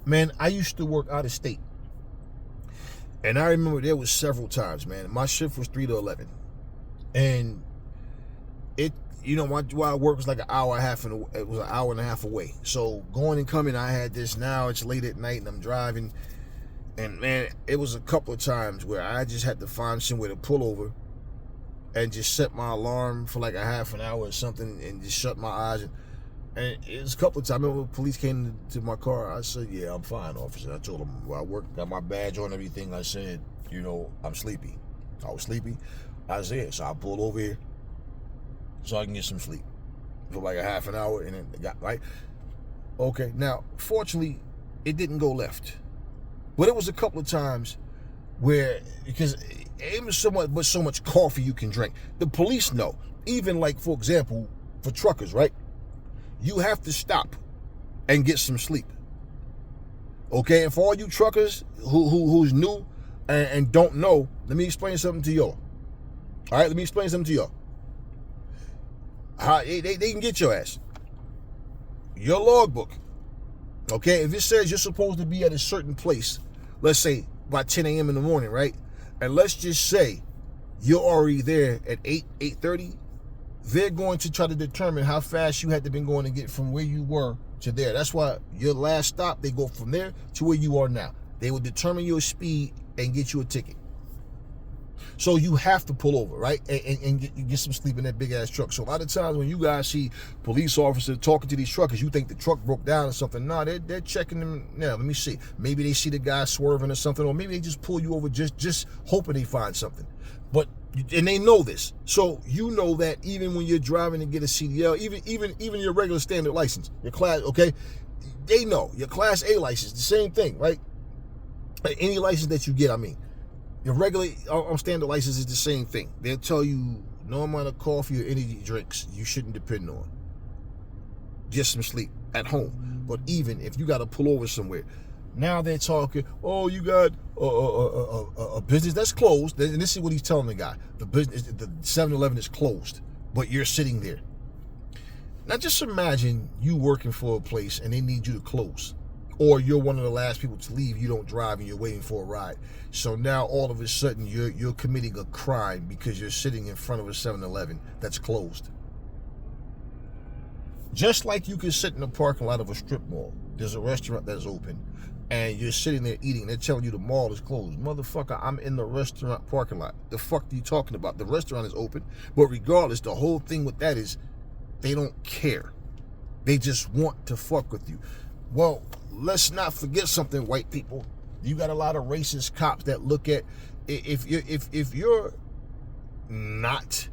Man, I used to work out of state. And I remember there was several times, man. My shift was 3 to 11. And my work was like an hour and a half, and it was an hour and a half away. So going and coming, I had this. Now it's late at night and I'm driving. And man, it was a couple of times where I just had to find somewhere to pull over and just set my alarm for like a half an hour or something and just shut my eyes. And it was a couple of times. I remember when police came to my car, I said, yeah, I'm fine, officer. I told them, well, I work, got my badge on, everything. I said, I'm sleepy. I was sleepy. I said, so I pulled over here so I can get some sleep for like a half an hour, and then it got right. Okay, now, fortunately, it didn't go left. But it was a couple of times where, because it was so much coffee you can drink. The police know. Even like, for example, for truckers, right? You have to stop and get some sleep. Okay, and for all you truckers who's new and don't know, let me explain something to y'all. All right, let me explain something to y'all. How they can get your ass. Your logbook. Okay, if it says you're supposed to be at a certain place let's say by 10 a.m. in the morning, right? And let's just say you're already there at 8:30. They're going to try to determine how fast you had to been going to get from where you were to there. That's why your last stop, they go from there to where you are now. They will determine your speed and get you a ticket. So you have to pull over, right? And get some sleep in that big ass truck. So a lot of times when you guys see police officers talking to these truckers, you think the truck broke down or something. No, they're checking them. Now, let me see. Maybe they see the guy swerving or something, or maybe they just pull you over just hoping they find something. And they know this. So you know that even when you're driving to get a CDL, even your regular standard license, your class, okay? They know. Your class A license, the same thing, right? Any license that you get, I mean. Your regular standard license is the same thing. They'll tell you no amount of coffee or energy drinks you shouldn't depend on. Just some sleep at home. But even if you got to pull over somewhere, now they're talking, oh, you got a business that's closed. And this is what he's telling the guy. The 7-Eleven is closed, but you're sitting there. Now just imagine you working for a place and they need you to close. Or you're one of the last people to leave, you don't drive and you're waiting for a ride. So now all of a sudden you're committing a crime because you're sitting in front of a 7-Eleven that's closed. Just like you can sit in the parking lot of a strip mall. There's a restaurant that's open and you're sitting there eating. They're telling you the mall is closed. Motherfucker, I'm in the restaurant parking lot. The fuck are you talking about? The restaurant is open. But regardless, the whole thing with that is they don't care. They just want to fuck with you. Well, let's not forget something, white people. You got a lot of racist cops that look at, if you're not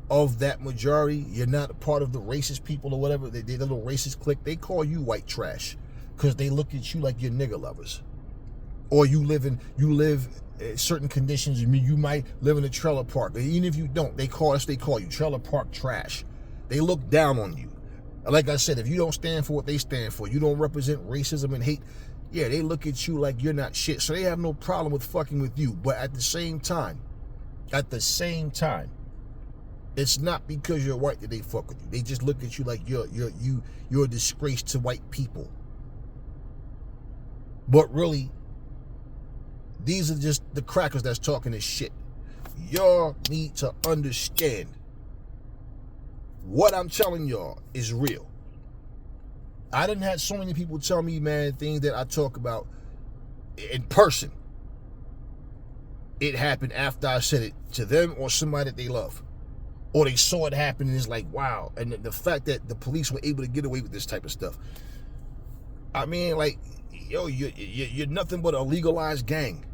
of that majority, you're not a part of the racist people or whatever, they little racist clique, they call you white trash because they look at you like you're nigger lovers. Or you live in certain conditions. You might live in a trailer park. Even if you don't, they call you trailer park trash. They look down on you. Like I said, if you don't stand for what they stand for, you don't represent racism and hate, yeah, they look at you like you're not shit. So they have no problem with fucking with you. But at the same time, it's not because you're white that they fuck with you. They just look at you like you're a disgrace to white people. But really, these are just the crackers that's talking this shit. Y'all need to understand what I'm telling y'all is real. I done had so many people tell me, man, things that I talk about in person. It happened after I said it to them or somebody that they love. Or they saw it happen and it's like, wow. And the fact that the police were able to get away with this type of stuff. I mean, like, yo, you're nothing but a legalized gang.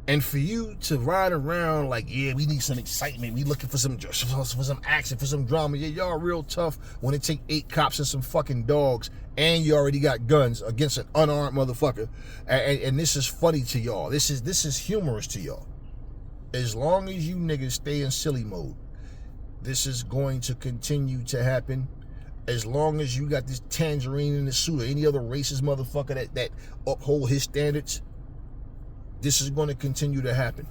And for you to ride around like, yeah, we need some excitement. We looking for some action, for some drama. Yeah, y'all real tough when it take 8 cops and some fucking dogs and you already got guns against an unarmed motherfucker. And this is funny to y'all. This is humorous to y'all. As long as you niggas stay in silly mode, this is going to continue to happen. As long as you got this tangerine in the suit or any other racist motherfucker that uphold his standards, this is going to continue to happen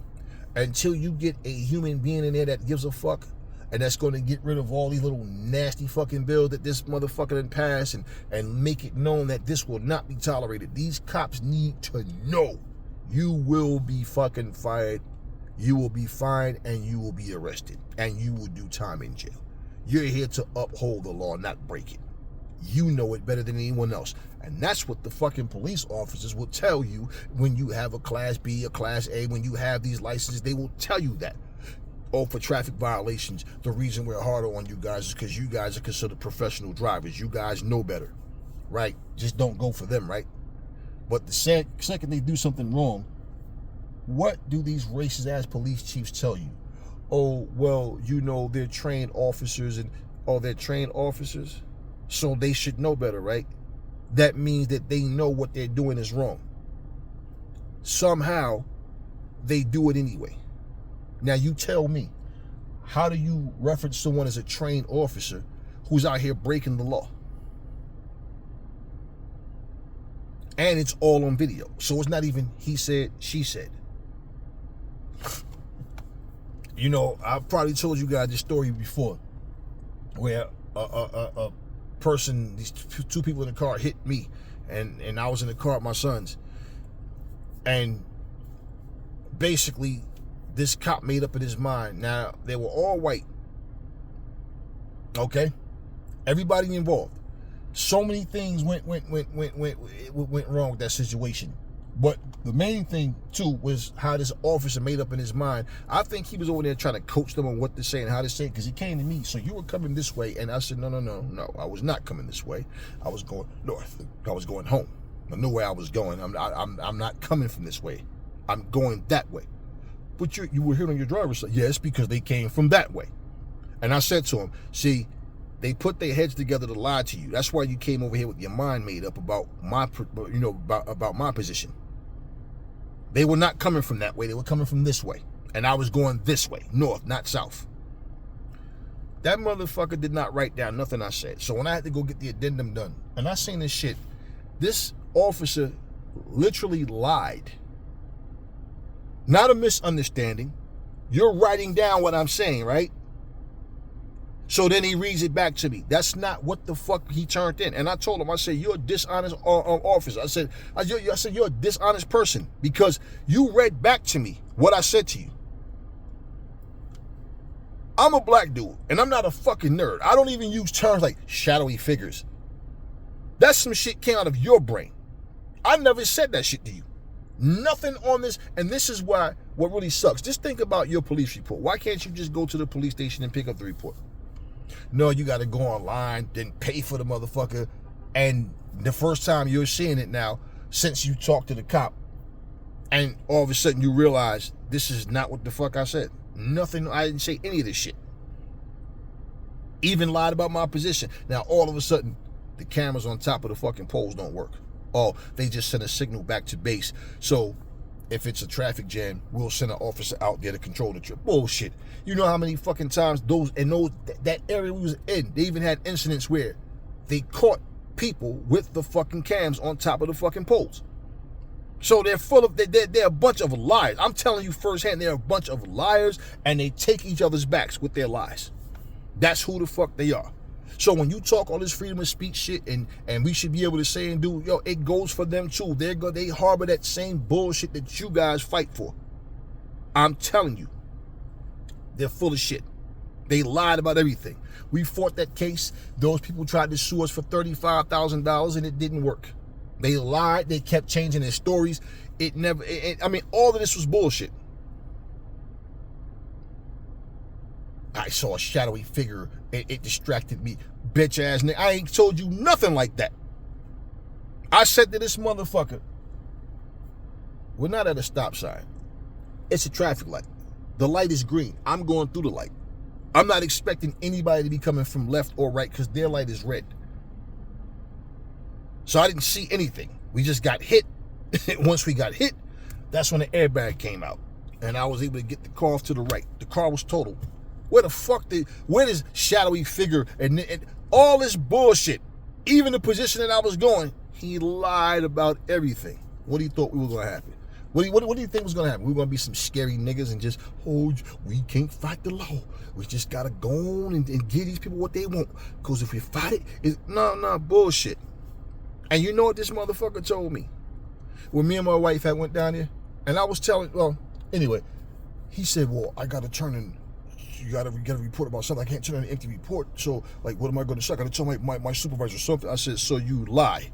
until you get a human being in there that gives a fuck and that's going to get rid of all these little nasty fucking bills that this motherfucker done pass and make it known that this will not be tolerated. These cops need to know you will be fucking fired, you will be fined, and you will be arrested, and you will do time in jail. You're here to uphold the law, not break it. You know it better than anyone else. And that's what the fucking police officers will tell you when you have a Class B, a Class A, when you have these licenses, they will tell you that. Oh, for traffic violations, the reason we're harder on you guys is because you guys are considered professional drivers. You guys know better, right? Just don't go for them, right? But the second they do something wrong, what do these racist-ass police chiefs tell you? Oh, well, you know, they're trained officers and, oh, they're trained officers? So they should know better, right? That means that they know what they're doing is wrong. Somehow, they do it anyway. Now, you tell me, how do you reference someone as a trained officer who's out here breaking the law? And it's all on video. So it's not even he said, she said. You know, I've probably told you guys this story before where a person, these two people in the car hit me, and I was in the car with my sons, And basically, this cop made up in his mind. Now, they were all white. Okay? Everybody involved. So many things went wrong with that situation. But the main thing, too, was how this officer made up in his mind. I think he was over there trying to coach them on what to say and how to say it, because he came to me. So you were coming this way, and I said, no. I was not coming this way. I was going north. I was going home. I knew where I was going. I'm not coming from this way. I'm going that way. But you were here on your driver's license. Yes, because they came from that way. And I said to him, see, they put their heads together to lie to you. That's why you came over here with your mind made up about about my position. They were not coming from that way. They were coming from this way. And I was going this way, north, not south. That motherfucker did not write down nothing I said. So when I had to go get the addendum done, and I seen this shit, this officer literally lied. Not a misunderstanding. You're writing down what I'm saying, right? So then he reads it back to me. That's not what the fuck he turned in. And I told him, I said, you're a dishonest officer. I said, you're a dishonest person because you read back to me what I said to you. I'm a black dude, and I'm not a fucking nerd. I don't even use terms like shadowy figures. That's some shit came out of your brain. I never said that shit to you. Nothing on this, and this is why what really sucks. Just think about your police report. Why can't you just go to the police station and pick up the report? No, you got to go online, then pay for the motherfucker. And the first time you're seeing it now, since you talked to the cop, and all of a sudden you realize this is not what the fuck I said. Nothing, I didn't say any of this shit. Even lied about my position. Now, all of a sudden, the cameras on top of the fucking poles don't work. Oh, they just send a signal back to base. So if it's a traffic jam, we'll send an officer out there to control the trip. Bullshit. You know how many fucking times that area we was in, they even had incidents where they caught people with the fucking cams on top of the fucking poles. So they're full of, they're a bunch of liars. I'm telling you firsthand, they're a bunch of liars, and they take each other's backs with their lies. That's who the fuck they are. So when you talk all this freedom of speech shit, and we should be able to say and do, it goes for them too. They harbor that same bullshit that you guys fight for. I'm telling you, they're full of shit. They lied about everything. We fought that case. Those people tried to sue us for $35,000 and it didn't work. They lied. They kept changing their stories. All of this was bullshit. I saw a shadowy figure. It distracted me. Bitch ass nigga. I ain't told you nothing like that. I said to this motherfucker, we're not at a stop sign. It's a traffic light. The light is green. I'm going through the light. I'm not expecting anybody to be coming from left or right because their light is red. So I didn't see anything. We just got hit. Once we got hit, that's when the airbag came out. And I was able to get the car off to the right. The car was totaled. Where this shadowy figure and all this bullshit, even the position that I was going, he lied about everything. What do you thought we were going to happen? What do you think was going to happen? We were going to be some scary niggas and just, we can't fight the law. We just got to go on and give these people what they want. Because if we fight it, no, bullshit. And you know what this motherfucker told me? When me and my wife had went down there, and I was telling, anyway, he said, well, I got to turn in, you got to report about something. I can't turn in an empty report. So, what am I going to say? I got to tell my supervisor something. I said, so you lie.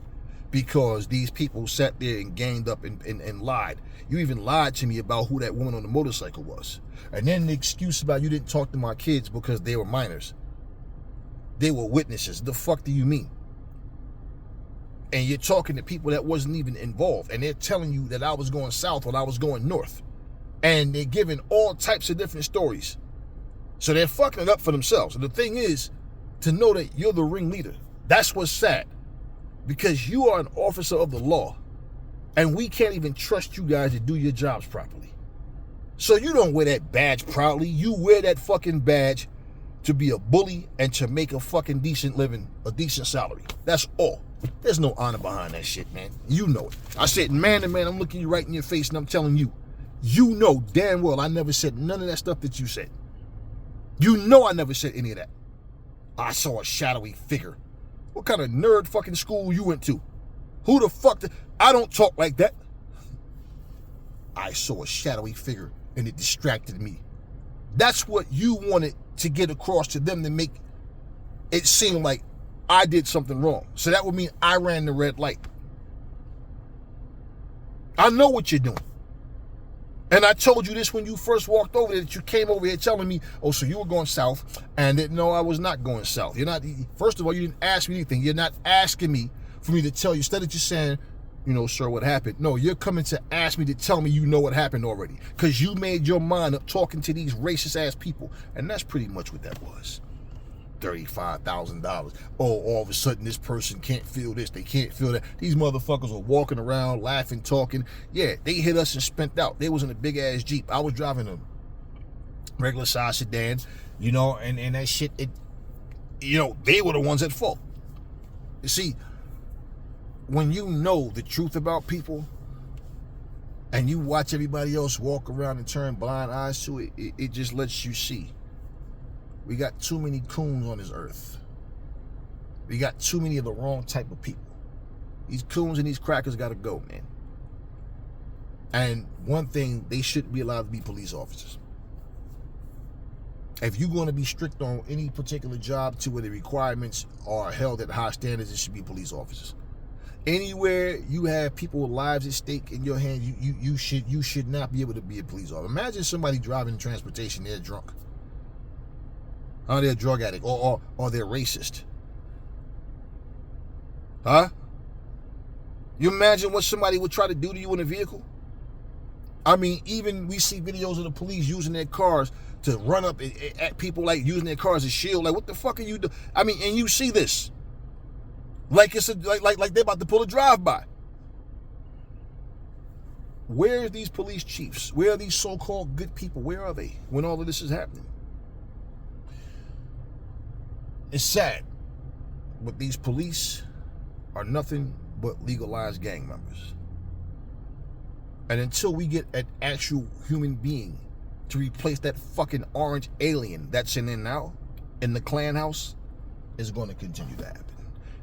Because these people sat there and ganged up and lied. You even lied to me about who that woman on the motorcycle was. And then the excuse about you didn't talk to my kids because they were minors. They were witnesses. The fuck do you mean? And you're talking to people that wasn't even involved. And they're telling you that I was going south when I was going north. And they're giving all types of different stories. So they're fucking it up for themselves. And the thing is, to know that you're the ringleader. That's what's sad. Because you are an officer of the law. And we can't even trust you guys to do your jobs properly. So you don't wear that badge proudly. You wear that fucking badge to be a bully and to make a fucking decent living, a decent salary. That's all. There's no honor behind that shit, man. You know it. I said, man to man, I'm looking you right in your face and I'm telling you, you know damn well I never said none of that stuff that you said. You know I never said any of that. I saw a shadowy figure. What kind of nerd fucking school you went to? Who the fuck? I don't talk like that. I saw a shadowy figure and it distracted me. That's what you wanted to get across to them, to make it seem like I did something wrong. So that would mean I ran the red light. I know what you're doing. And I told you this when you first walked over there, that you came over here telling me, oh, so you were going south, and that, no, I was not going south. You're not, first of all, you didn't ask me anything. You're not asking me for me to tell you. Instead of just saying, you know, sir, what happened? No, you're coming to ask me to tell me you know what happened already, because you made your mind up talking to these racist-ass people. And that's pretty much what that was. $35,000. Oh, all of a sudden this person can't feel this, they can't feel that. These motherfuckers were walking around, laughing, talking. Yeah, they hit us and spent out. They was in a big ass Jeep. I was driving a regular size sedan, you know, and that shit, it, you know, they were the ones at fault. You see, when you know the truth about people and you watch everybody else walk around and turn blind eyes to it, it just lets you see. We got too many coons on this earth. We got too many of the wrong type of people. These coons and these crackers got to go, man. And one thing, they shouldn't be allowed to be police officers. If you're going to be strict on any particular job to where the requirements are held at high standards, it should be police officers. Anywhere you have people's lives at stake in your hand, you should not be able to be a police officer. Imagine somebody driving transportation, they're drunk. Or they're a drug addict, or they're racist. Huh? You imagine what somebody would try to do to you in a vehicle? I mean, even we see videos of the police using their cars to run up at people, like using their cars as a shield. Like, what the fuck are you doing? I mean, and you see this. Like it's like they're about to pull a drive-by. Where are these police chiefs? Where are these so-called good people? Where are they when all of this is happening? It's sad, but these police are nothing but legalized gang members. And until we get an actual human being to replace that fucking orange alien that's in there now, in the Klan house, it's going to continue to happen.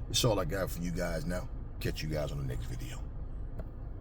That's all I got for you guys now. Catch you guys on the next video.